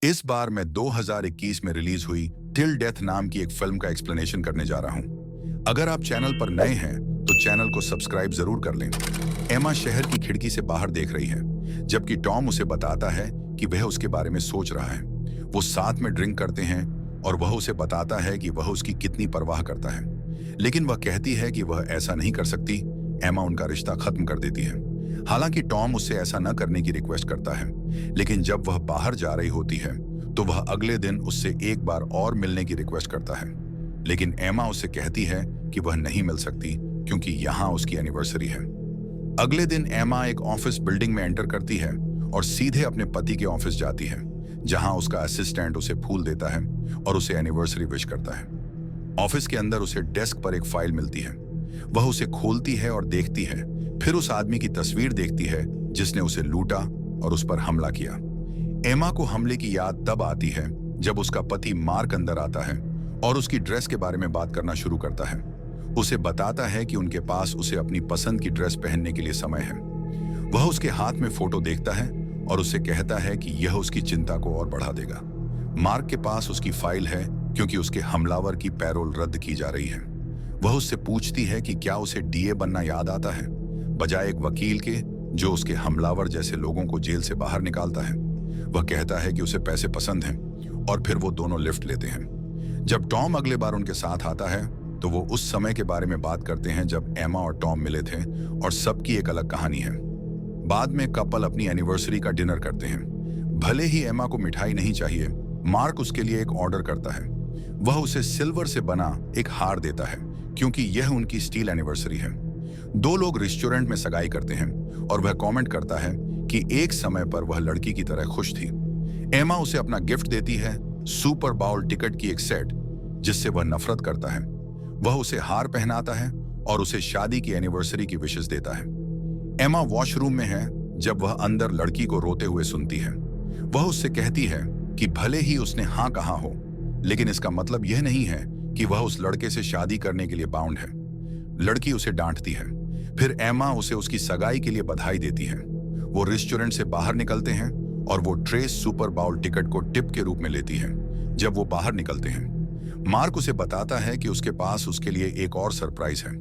इस बार मैं 2021 में रिलीज हुई टिल डेथ नाम की एक फिल्म का एक्सप्लेनेशन करने जा रहा हूं। अगर आप चैनल पर नए हैं तो चैनल को सब्सक्राइब जरूर कर लें। एमा शहर की खिड़की से बाहर देख रही है, जबकि टॉम उसे बताता है कि वह उसके बारे में सोच रहा है। वो साथ में ड्रिंक करते हैं और वह उसे बताता है कि वह उसकी कितनी परवाह करता है, लेकिन वह कहती है कि वह ऐसा नहीं कर सकती। एमा उनका रिश्ता खत्म कर देती है। हालांकि टॉम उससे ऐसा न करने की रिक्वेस्ट करता है, लेकिन जब वह बाहर जा रही होती है तो वह अगले दिन उससे एक बार और मिलने की रिक्वेस्ट करता है। लेकिन एमा उससे कहती है कि वह नहीं मिल सकती क्योंकि यहाँ उसकी एनिवर्सरी है। अगले दिन एमा एक ऑफिस बिल्डिंग में एंटर करती है और सीधे अपने पति के ऑफिस जाती है, जहां उसका असिस्टेंट उसे फूल देता है और उसे एनिवर्सरी विश करता है। ऑफिस के अंदर उसे डेस्क पर एक फाइल मिलती है। वह उसे खोलती है और देखती है, फिर उस आदमी की तस्वीर देखती है जिसने उसे लूटा और उस पर हमला किया। एमा को हमले की याद तब आती है जब उसका पति मार्क अंदर आता है और उसकी ड्रेस के बारे में बात करना शुरू करता है। उसे बताता है कि उनके पास उसे अपनी पसंद की ड्रेस पहनने के लिए समय है। वह उसके हाथ में फोटो देखता है और उससे कहता है कि यह उसकी चिंता को और बढ़ा देगा। मार्क के पास उसकी फाइल है क्योंकि उसके हमलावर की पैरोल रद्द की जा रही है। वह उससे पूछती है कि क्या उसे डीए बनना याद आता है, बजाय एक वकील के जो उसके हमलावर जैसे लोगों को जेल से बाहर निकालता है। वह कहता है कि उसे पैसे पसंद हैं और फिर वो दोनों लिफ्ट लेते हैं। जब टॉम अगले बार उनके साथ आता है तो वो उस समय के बारे में बात करते हैं जब एमा और टॉम मिले थे, और सबकी एक अलग कहानी है। बाद में कपल अपनी एनिवर्सरी का डिनर करते हैं। भले ही एमा को मिठाई नहीं चाहिए, मार्क उसके लिए एक ऑर्डर करता है। वह उसे सिल्वर से बना एक हार देता है क्योंकि यह उनकी स्टील एनिवर्सरी है। दो लोग रेस्टोरेंट में सगाई करते हैं और वह कमेंट करता है कि एक समय पर वह लड़की की तरह खुश थी। एमा उसे अपना गिफ्ट देती है, सुपर बाउल टिकट की एक सेट, जिससे वह नफरत करता है। वह उसे हार पहनाता है और उसे शादी की एनिवर्सरी की विशेस देता है। एमा वॉशरूम में है जब वह अंदर लड़की को रोते हुए सुनती है। वह उससे कहती है कि भले ही उसने हाँ कहा हो, लेकिन इसका मतलब यह नहीं है कि वह उस लड़के से शादी करने के लिए बाउंड है। लड़की उसे डांटती है। फिर एमा उसे उसकी सगाई के लिए बधाई देती है। वो रेस्टोरेंट से बाहर निकलते हैं और वो ट्रेस सुपर बाउल टिकट को टिप के रूप में लेती है। जब वो बाहर निकलते हैं, मार्क उसे बताता है कि उसके पास उसके लिए एक और सरप्राइज है।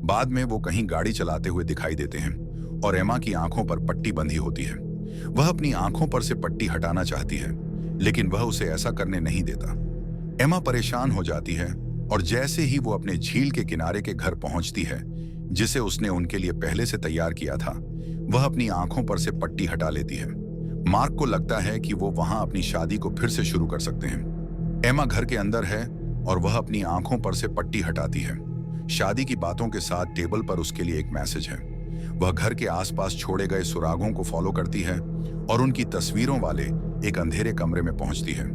बाद में वो कहीं गाड़ी चलाते हुए दिखाई देते हैं और एमा की आंखों पर पट्टी बंधी होती है। वह अपनी आंखों पर से पट्टी हटाना चाहती है, लेकिन वह उसे ऐसा करने नहीं देता। एमा परेशान हो जाती है और जैसे ही वो अपने झील के किनारे के घर पहुंचती है, जिसे उसने उनके लिए पहले से तैयार किया था, वह अपनी आंखों पर से पट्टी हटा लेती है। मार्क को लगता है कि वो वहां अपनी शादी को फिर से शुरू कर सकते हैं। एमा घर के अंदर है और वह अपनी आंखों पर से पट्टी हटाती है। शादी की बातों के साथ टेबल पर उसके लिए एक मैसेज है। वह घर के आसपास छोड़े गए सुरागों को फॉलो करती है और उनकी तस्वीरों वाले एक अंधेरे कमरे में पहुंचती है।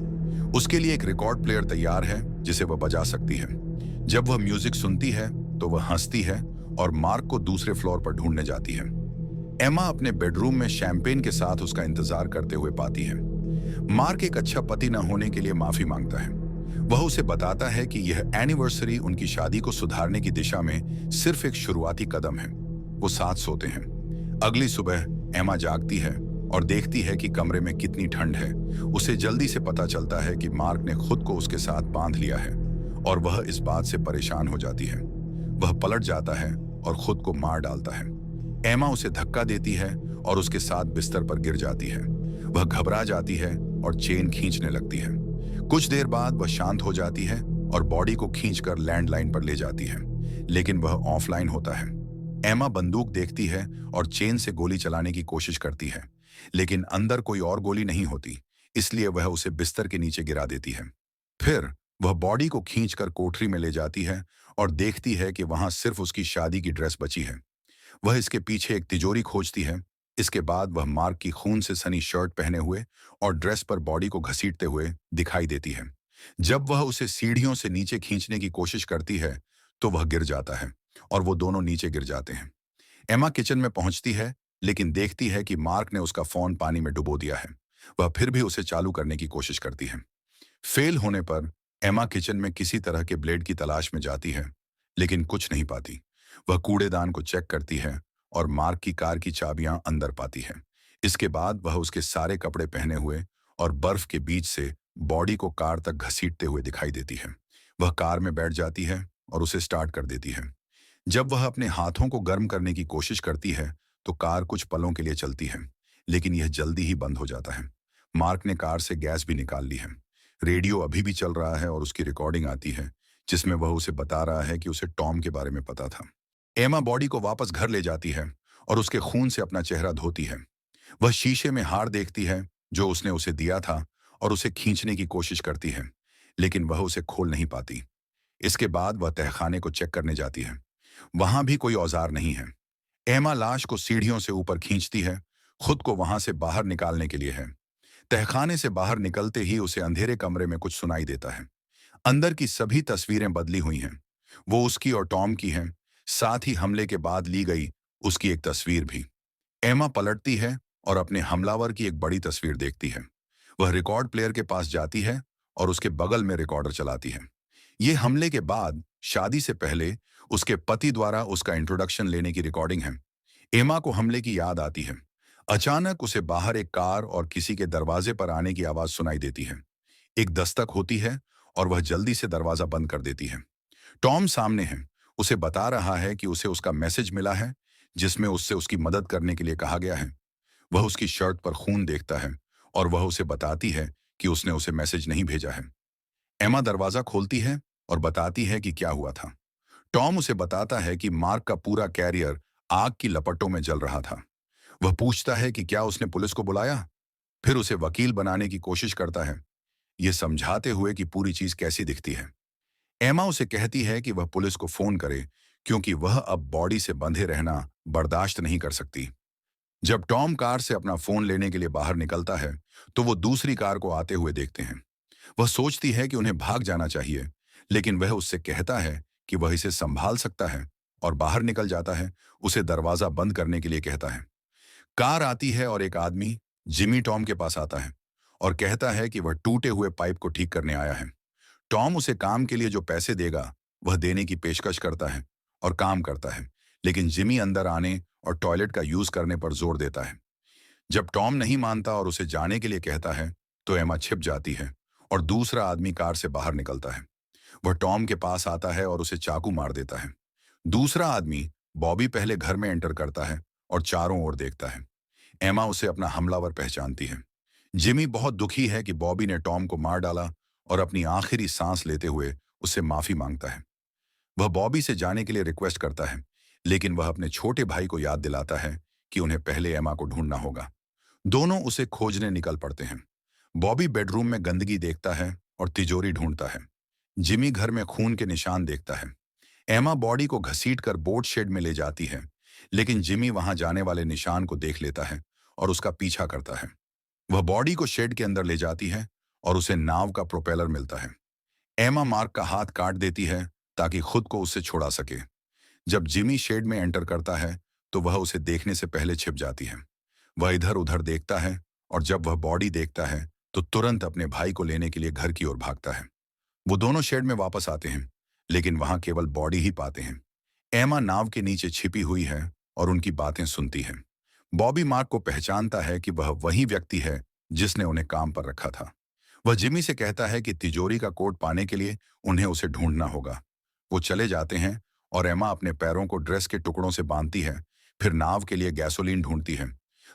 उसके लिए एक रिकॉर्ड प्लेयर तैयार है जिसे वह बजा सकती है। जब वह म्यूजिक सुनती है तो वह हंसती है और मार्क को दूसरे फ्लोर पर ढूंढने जाती है। एमा अपने बेडरूम में शैंपेन के साथ उसका इंतजार करते हुए पाती है। मार्क एक अच्छा पति न होने के लिए माफी मांगता है। वह उसे बताता है कि यह एनिवर्सरी उनकी शादी को सुधारने की दिशा में सिर्फ एक शुरुआती कदम है। वो साथ सोते हैं। अगली सुबह एमा जागती है और देखती है कि कमरे में कितनी ठंड है। उसे जल्दी से पता चलता है कि मार्क ने खुद को उसके साथ बांध लिया है और वह इस बात से परेशान हो जाती है। वह पलट जाता है और खुद को मार डालता है। एमा उसे धक्का देती है और उसके साथ बिस्तर पर गिर जाती है। वह घबरा जाती है और चेन खींचने लगती है। कुछ देर बाद वह शांत हो जाती है और बॉडी को खींचकर लैंडलाइन पर ले जाती है, लेकिन वह ऑफलाइन होता है। एमा बंदूक देखती है और चेन से गोली चलाने की कोशिश करती है, लेकिन अंदर कोई और गोली नहीं होती, इसलिए वह उसे बिस्तर के नीचे गिरा देती है। फिर वह बॉडी को खींचकर कोठरी में ले जाती है और देखती है कि वहां सिर्फ उसकी शादी की ड्रेस बची है। वह इसके पीछे एक तिजोरी खोजती है। इसके बाद वह मार्क की खून से सनी शर्ट पहने हुए और ड्रेस पर बॉडी को घसीटते हुए दिखाई देती है। जब वह उसे सीढ़ियों से नीचे खींचने की कोशिश करती है तो वह गिर जाता है और वो दोनों नीचे गिर जाते हैं। एमा किचन में पहुंचती है, लेकिन देखती है कि मार्क ने उसका फोन पानी में डुबो दिया है। वह फिर भी उसे चालू करने की कोशिश करती है। फेल होने पर एमा किचन में किसी तरह के ब्लेड की तलाश में जाती है, लेकिन कुछ नहीं पाती। वह कूड़ेदान को चेक करती है और मार्क की कार की चाबियां अंदर पाती है। इसके बाद वह उसके सारे कपड़े पहने हुए और बर्फ के बीच से बॉडी को कार तक घसीटते हुए दिखाई देती है। वह कार में बैठ जाती है और उसे स्टार्ट कर देती है। जब वह अपने हाथों को गर्म करने की कोशिश करती है तो कार कुछ पलों के लिए चलती है, लेकिन यह जल्दी ही बंद हो जाता है। मार्क ने कार से गैस भी निकाल ली है। रेडियो अभी भी चल रहा है और उसकी रिकॉर्डिंग आती है जिसमें वह उसे बता रहा है कि उसे टॉम के बारे में पता था। एमा बॉडी को वापस घर ले जाती है और उसके खून से अपना चेहरा धोती है। वह शीशे में हार देखती है जो उसने उसे दिया था और उसे खींचने की कोशिश करती है, लेकिन वह उसे खोल नहीं पाती। इसके बाद वह तहखाने को चेक करने जाती है। वहां भी कोई औजार नहीं है। एमा लाश को सीढ़ियों से ऊपर खींचती है, खुद को वहां से बाहर निकालने के लिए है। तहखाने से बाहर निकलते ही उसे अंधेरे कमरे में कुछ सुनाई देता है। अंदर की सभी तस्वीरें बदली हुई हैं। वो उसकी और टॉम की हैं, साथ ही हमले के बाद ली गई उसकी एक तस्वीर भी। एमा पलटती है और अपने हमलावर की एक बड़ी तस्वीर देखती है। वह रिकॉर्ड प्लेयर के पास जाती है और उसके बगल में रिकॉर्डर चलाती है। ये हमले के बाद शादी से पहले उसके पति द्वारा उसका इंट्रोडक्शन लेने की रिकॉर्डिंग है। एमा को हमले की याद आती है। अचानक उसे बाहर एक कार और किसी के दरवाजे पर आने की आवाज सुनाई देती है। एक दस्तक होती है और वह जल्दी से दरवाजा बंद कर देती है। टॉम सामने है। उसे बता रहा है कि उसे उसका मैसेज मिला है जिसमें उससे उसकी मदद करने के लिए कहा गया है। वह उसकी शर्ट पर खून देखता है और वह उसे बताती है कि उसने उसे मैसेज नहीं भेजा है। एमा दरवाजा खोलती है और बताती है कि क्या हुआ था। टॉम उसे बताता है कि मार्क का पूरा कैरियर आग की लपटों में जल रहा था। वह पूछता है कि क्या उसने पुलिस को बुलाया, फिर उसे वकील बनाने की कोशिश करता है, ये समझाते हुए कि पूरी चीज कैसी दिखती है। एमा उसे कहती है कि वह पुलिस को फोन करे क्योंकि वह अब बॉडी से बंधे रहना बर्दाश्त नहीं कर सकती। जब टॉम कार से अपना फोन लेने के लिए बाहर निकलता है तो वो दूसरी कार को आते हुए देखते हैं। वह सोचती है कि उन्हें भाग जाना चाहिए, लेकिन वह उससे कहता है कि वह इसे संभाल सकता है और बाहर निकल जाता है। उसे दरवाजा बंद करने के लिए कहता है। कार आती है और एक आदमी जिमी टॉम के पास आता है और कहता है कि वह टूटे हुए पाइप को ठीक करने आया है। टॉम उसे काम के लिए जो पैसे देगा वह देने की पेशकश करता है और काम करता है, लेकिन जिमी अंदर आने और टॉयलेट का यूज करने पर जोर देता है। जब टॉम नहीं मानता और उसे जाने के लिए कहता है तो एमा छिप जाती है और दूसरा आदमी कार से बाहर निकलता है। वह टॉम के पास आता है और उसे चाकू मार देता है। दूसरा आदमी बॉबी पहले घर में एंटर करता है और चारों ओर देखता है। एमा उसे अपना हमलावर पहचानती है। जिमी बहुत दुखी है कि बॉबी ने टॉम को मार डाला और अपनी आखिरी सांस लेते हुए उससे माफी मांगता है। वह बॉबी से जाने के लिए रिक्वेस्ट करता है, लेकिन वह अपने छोटे भाई को याद दिलाता है कि उन्हें पहले एमा को ढूंढना होगा। दोनों उसे खोजने निकल पड़ते हैं। बॉबी बेडरूम में गंदगी देखता है और तिजोरी ढूंढता है। जिमी घर में खून के निशान देखता है। एमा बॉडी को घसीटकर बोट शेड में ले जाती है, लेकिन जिमी वहां जाने वाले निशान को देख लेता है और उसका पीछा करता है। वह बॉडी को शेड के अंदर ले जाती है और उसे नाव का प्रोपेलर मिलता है। एमा मार्क का हाथ काट देती है ताकि खुद को उससे छुड़ा सके। जब जिमी शेड में एंटर करता है तो वह उसे देखने से पहले छिप जाती है। वह इधर उधर देखता है और जब वह बॉडी देखता है तो तुरंत अपने भाई को लेने के लिए घर की ओर भागता है। वो दोनों शेड में वापस आते हैं, लेकिन वहां केवल बॉडी ही पाते हैं। एमा नाव के नीचे छिपी हुई है और उनकी बातें सुनती है। बॉबी मार्क को पहचानता है कि वह वही व्यक्ति है जिसने उन्हें काम पर रखा था। वह जिमी से कहता है कि तिजोरी का कोड पाने के लिए उन्हें उसे ढूंढना होगा। वो चले जाते हैं और एमा अपने पैरों को ड्रेस के टुकड़ों से बांधती है, फिर नाव के लिए गैसोलीन ढूंढती है।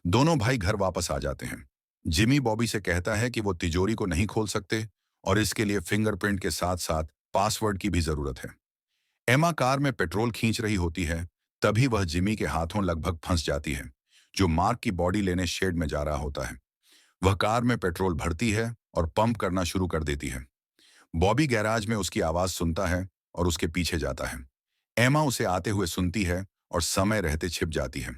दोनों भाई घर वापस आ जाते हैं। जिमी बॉबी से कहता है कि वो तिजोरी को नहीं खोल सकते और इसके लिए फिंगरप्रिंट के साथ साथ पासवर्ड की भी जरूरत है। एमा कार में पेट्रोल खींच रही होती है, तभी वह जिमी के हाथों लगभग फंस जाती है, जो मार्क की बॉडी लेने शेड में जा रहा होता है। वह कार में पेट्रोल भरती है और पंप करना शुरू कर देती है। बॉबी गैराज में उसकी आवाज सुनता है और उसके पीछे जाता है। एमा उसे आते हुए सुनती है और समय रहते छिप जाती है।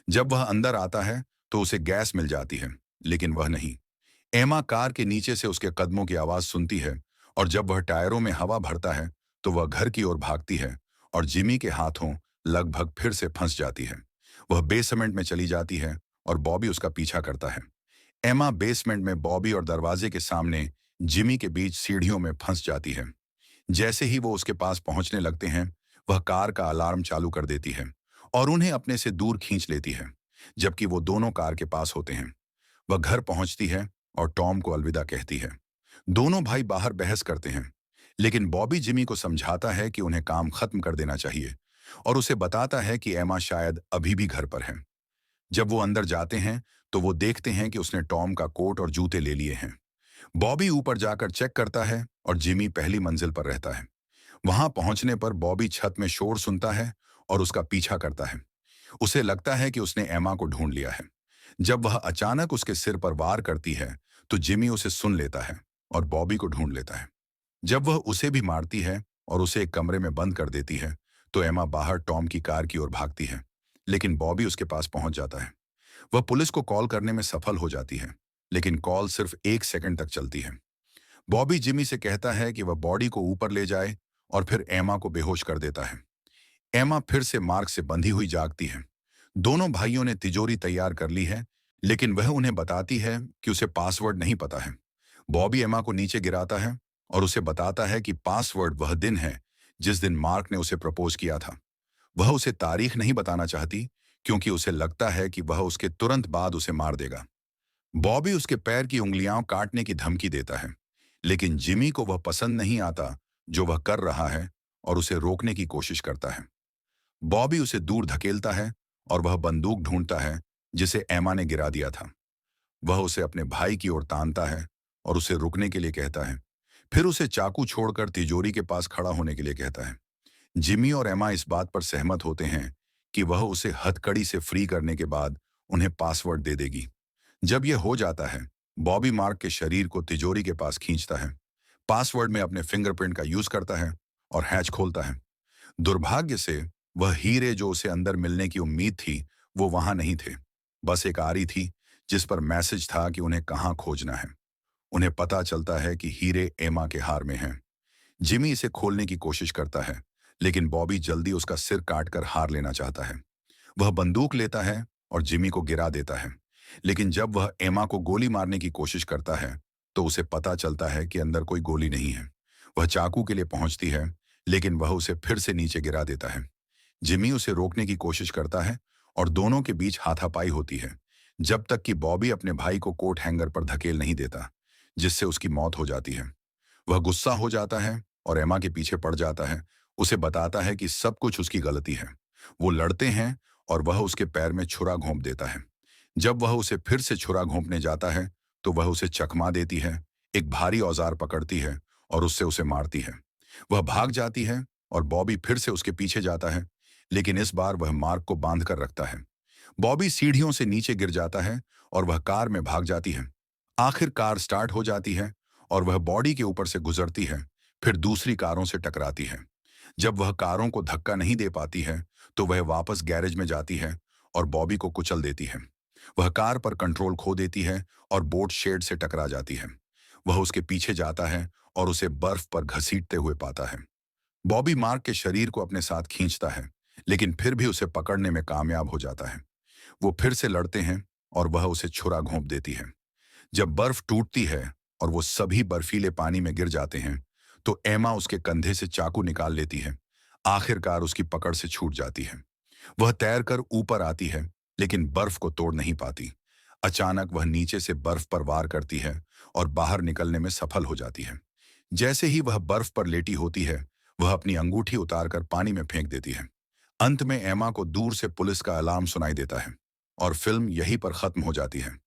जब वह अंदर आता है तो उसे गैस मिल जाती है, लेकिन वह नहीं। एमा कार के नीचे से उसके कदमों की आवाज सुनती है और जब वह टायरों में हवा भरता है तो वह घर की ओर भागती है और जिमी के हाथों लगभग फिर से फंस जाती है। वह बेसमेंट में चली जाती है और बॉबी उसका पीछा करता है। एमा बेसमेंट में बॉबी और दरवाजे के सामने जिमी के बीच सीढ़ियों में फंस जाती है। जैसे ही वो उसके पास पहुंचने लगते हैं, वह कार का अलार्म चालू कर देती है और उन्हें अपने से दूर खींच लेती है, जबकि वो दोनों कार के पास होते हैं। वह घर पहुंचती है और टॉम को अलविदा कहती है। दोनों भाई बाहर बहस करते हैं, लेकिन बॉबी जिमी को समझाता है कि उन्हें काम खत्म कर देना चाहिए और उसे बताता है कि एमा शायद अभी भी घर पर है। जब वो अंदर जाते हैं तो वो देखते हैं कि उसने टॉम का कोट और जूते ले लिए हैं। बॉबी ऊपर जाकर चेक करता है और जिमी पहली मंजिल पर रहता है। वहां पहुंचने पर बॉबी छत में शोर सुनता है और उसका पीछा करता है। उसे लगता है कि उसने एमा को ढूंढ लिया है। जब वह अचानक उसके सिर पर वार करती है तो जिमी उसे सुन लेता है और बॉबी को ढूंढ लेता है। जब वह उसे भी मारती है और उसे एक कमरे में बंद कर देती है तो एमा बाहर टॉम की कार की ओर भागती है, लेकिन बॉबी उसके पास पहुंच जाता है। वह पुलिस को कॉल करने में सफल हो जाती है, लेकिन कॉल सिर्फ 1 सेकंड तक चलती है। बॉबी जिमी से कहता है कि वह बॉडी को ऊपर ले जाए और फिर एमा को बेहोश कर देता है। एमा फिर से मार्क से बंधी हुई जागती है। दोनों भाइयों ने तिजोरी तैयार कर ली है, लेकिन वह उन्हें बताती है कि उसे पासवर्ड नहीं पता है। बॉबी एमा को नीचे गिराता है और उसे बताता है कि पासवर्ड वह दिन है जिस दिन मार्क ने उसे प्रपोज किया था। वह उसे तारीख नहीं बताना चाहती क्योंकि उसे लगता है कि वह उसके तुरंत बाद उसे मार देगा। बॉबी उसके पैर की उंगलियां काटने की धमकी देता है, लेकिन जिमी को वह पसंद नहीं आता जो वह कर रहा है और उसे रोकने की कोशिश करता है। बॉबी उसे दूर धकेलता है और वह बंदूक ढूंढता है जिसे एमा ने गिरा दिया था। वह उसे अपने भाई की ओर तानता है और उसे रुकने के लिए कहता है। फिर उसे चाकू छोड़कर तिजोरी के पास खड़ा होने के लिए कहता है। जिमी और एमा इस बात पर सहमत होते हैं कि वह उसे हथकड़ी से फ्री करने के बाद उन्हें पासवर्ड दे देगी। जब यह हो जाता है, बॉबी मार्क के शरीर को तिजोरी के पास खींचता है, पासवर्ड में अपने फिंगरप्रिंट का यूज करता है और हैच खोलता है। दुर्भाग्य से वह हीरे जो उसे अंदर मिलने की उम्मीद थी वो वहां नहीं थे। बस एक आरी थी जिस पर मैसेज था कि उन्हें कहाँ खोजना है। उन्हें पता चलता है कि हीरे एमा के हार में हैं। जिमी इसे खोलने की कोशिश करता है, लेकिन बॉबी जल्दी उसका सिर काटकर हार लेना चाहता है। वह बंदूक लेता है और जिमी को गिरा देता है, लेकिन जब वह एमा को गोली मारने की कोशिश करता है तो उसे पता चलता है कि अंदर कोई गोली नहीं है। वह चाकू के लिए पहुंचती है, लेकिन वह उसे फिर से नीचे गिरा देता है। जिमी उसे रोकने की कोशिश करता है और दोनों के बीच हाथापाई होती है, जब तक कि बॉबी अपने भाई को कोट हैंगर पर धकेल नहीं देता, जिससे उसकी मौत हो जाती है। वह गुस्सा हो जाता है और एमा के पीछे पड़ जाता है, उसे बताता है कि सब कुछ उसकी गलती है। वो लड़ते हैं और वह उसके पैर में छुरा घोंप देता है। जब वह उसे फिर से छुरा घोंपने जाता है तो वह उसे चकमा देती है, एक भारी औजार पकड़ती है और उससे उसे मारती है। वह भाग जाती है और बॉबी फिर से उसके पीछे जाता है, लेकिन इस बार वह मार्क को बांध कर रखता है। बॉबी सीढ़ियों से नीचे गिर जाता है और वह कार में भाग जाती है। आखिर कार स्टार्ट हो जाती है और वह बॉडी के ऊपर से गुजरती है, फिर दूसरी कारों से टकराती है। जब वह कारों को धक्का नहीं दे पाती है तो वह वापस गैरेज में जाती है और बॉबी को कुचल देती है। वह कार पर कंट्रोल खो देती है और बोट शेड से टकरा जाती है। वह उसके पीछे जाता है और उसे बर्फ पर घसीटते हुए पाता है। बॉबी मार्क के शरीर को अपने साथ खींचता है, लेकिन फिर भी उसे पकड़ने में कामयाब हो जाता है। वो फिर से लड़ते हैं और वह उसे छुरा घोंप देती है। जब बर्फ टूटती है और वो सभी बर्फीले पानी में गिर जाते हैं तो एमा उसके कंधे से चाकू निकाल लेती है। आखिरकार उसकी पकड़ से छूट जाती है। वह तैरकर ऊपर आती है, लेकिन बर्फ को तोड़ नहीं पाती। अचानक वह नीचे से बर्फ पर वार करती है और बाहर निकलने में सफल हो जाती है। जैसे ही वह बर्फ पर लेटी होती है, वह अपनी अंगूठी उतारकर पानी में फेंक देती है। अंत में एमा को दूर से पुलिस का अलार्म सुनाई देता है और फिल्म यहीं पर खत्म हो जाती है।